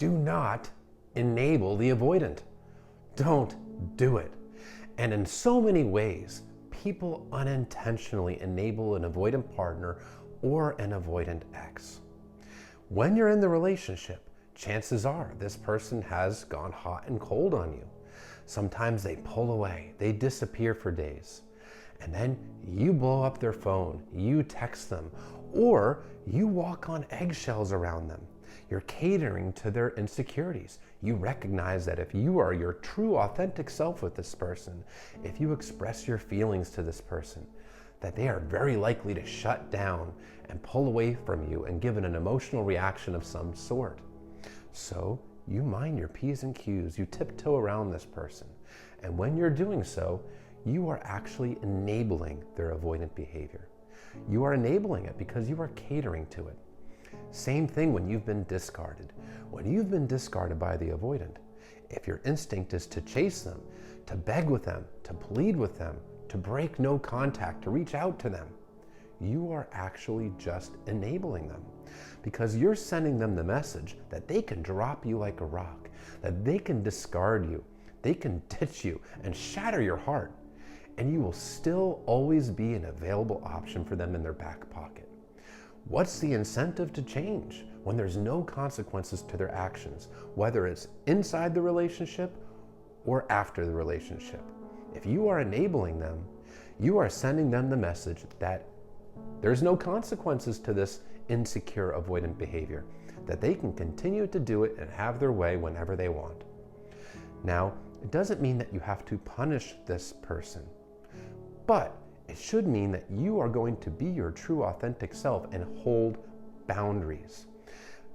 do not enable the avoidant. Don't do it. And in so many ways, people unintentionally enable an avoidant partner or an avoidant ex. When you're in the relationship, chances are this person has gone hot and cold on you. Sometimes they pull away, they disappear for days. And then you blow up their phone, you text them, or you walk on eggshells around them. You're catering to their insecurities. You recognize that if you are your true, authentic self with this person, if you express your feelings to this person, that they are very likely to shut down and pull away from you and give it an emotional reaction of some sort. So you mind your P's and Q's, you tiptoe around this person. And when you're doing so, you are actually enabling their avoidant behavior. You are enabling it because you are catering to it. Same thing when you've been discarded. When you've been discarded by the avoidant, if your instinct is to chase them, to beg with them, to plead with them, to break no contact, to reach out to them, you are actually just enabling them because you're sending them the message that they can drop you like a rock, that they can discard you, they can ditch you and shatter your heart, and you will still always be an available option for them in their back pocket. What's the incentive to change when there's no consequences to their actions, whether it's inside the relationship or after the relationship? If you are enabling them, you are sending them the message that there's no consequences to this insecure avoidant behavior, that they can continue to do it and have their way whenever they want. Now, it doesn't mean that you have to punish this person, but it should mean that you are going to be your true authentic self and hold boundaries.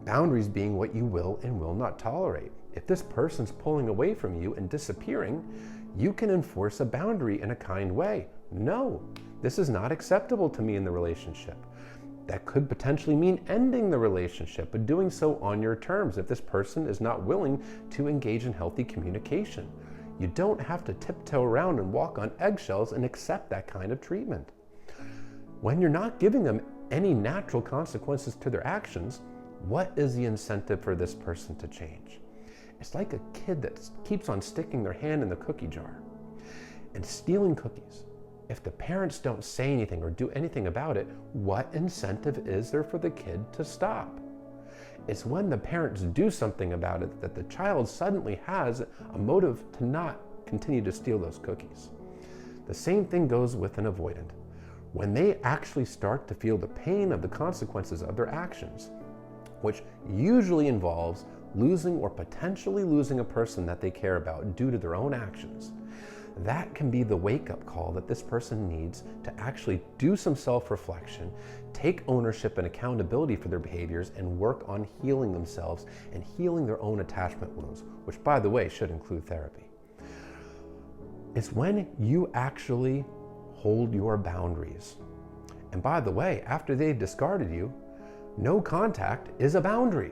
Boundaries being what you will and will not tolerate. If this person's pulling away from you and disappearing, you can enforce a boundary in a kind way. No, this is not acceptable to me in the relationship. That could potentially mean ending the relationship, but doing so on your terms if this person is not willing to engage in healthy communication. You don't have to tiptoe around and walk on eggshells and accept that kind of treatment. When you're not giving them any natural consequences to their actions, what is the incentive for this person to change? It's like a kid that keeps on sticking their hand in the cookie jar and stealing cookies. If the parents don't say anything or do anything about it, what incentive is there for the kid to stop? It's when the parents do something about it that the child suddenly has a motive to not continue to steal those cookies. The same thing goes with an avoidant. When they actually start to feel the pain of the consequences of their actions, which usually involves losing or potentially losing a person that they care about due to their own actions, that can be the wake-up call that this person needs to actually do some self-reflection, take ownership and accountability for their behaviors, and work on healing themselves and healing their own attachment wounds, which, by the way, should include therapy. It's when you actually hold your boundaries. And by the way, after they've discarded you, no contact is a boundary.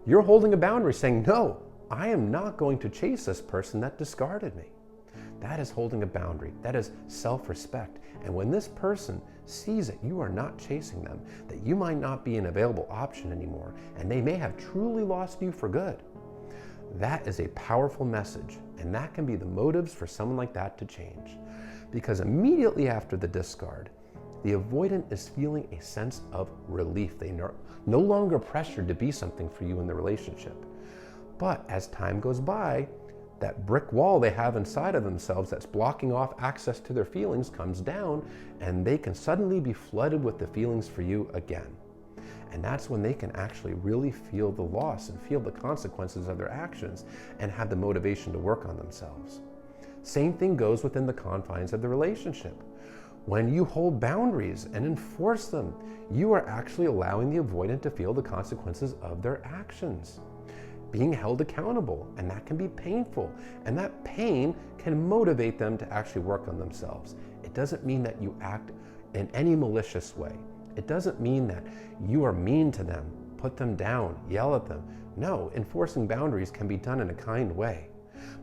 You're holding a boundary saying, no, I am not going to chase this person that discarded me. That is holding a boundary. That is self-respect. And when this person sees that you are not chasing them, that you might not be an available option anymore, and they may have truly lost you for good, that is a powerful message. And that can be the motives for someone like that to change. Because immediately after the discard, the avoidant is feeling a sense of relief. They are no longer pressured to be something for you in the relationship. But as time goes by, that brick wall they have inside of themselves that's blocking off access to their feelings comes down, and they can suddenly be flooded with the feelings for you again. And that's when they can actually really feel the loss and feel the consequences of their actions and have the motivation to work on themselves. Same thing goes within the confines of the relationship. When you hold boundaries and enforce them, you are actually allowing the avoidant to feel the consequences of their actions. Being held accountable, and that can be painful, and that pain can motivate them to actually work on themselves. It doesn't mean that you act in any malicious way. It doesn't mean that you are mean to them, put them down, yell at them. No, enforcing boundaries can be done in a kind way.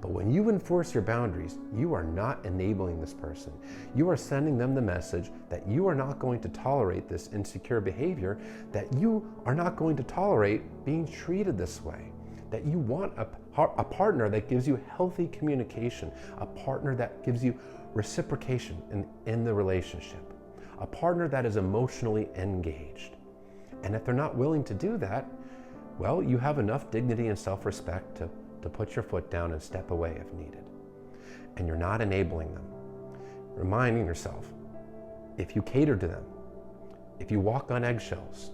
But when you enforce your boundaries, you are not enabling this person. You are sending them the message that you are not going to tolerate this insecure behavior, that you are not going to tolerate being treated this way. that you want a partner that gives you healthy communication, a partner that gives you reciprocation in the relationship, a partner that is emotionally engaged. And if they're not willing to do that, well, you have enough dignity and self-respect to put your foot down and step away if needed. And you're not enabling them. Reminding yourself, if you cater to them, if you walk on eggshells,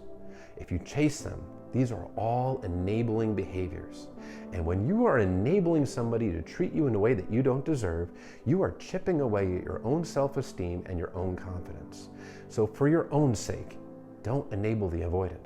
if you chase them, these are all enabling behaviors. And when you are enabling somebody to treat you in a way that you don't deserve, you are chipping away at your own self-esteem and your own confidence. So for your own sake, don't enable the avoidant.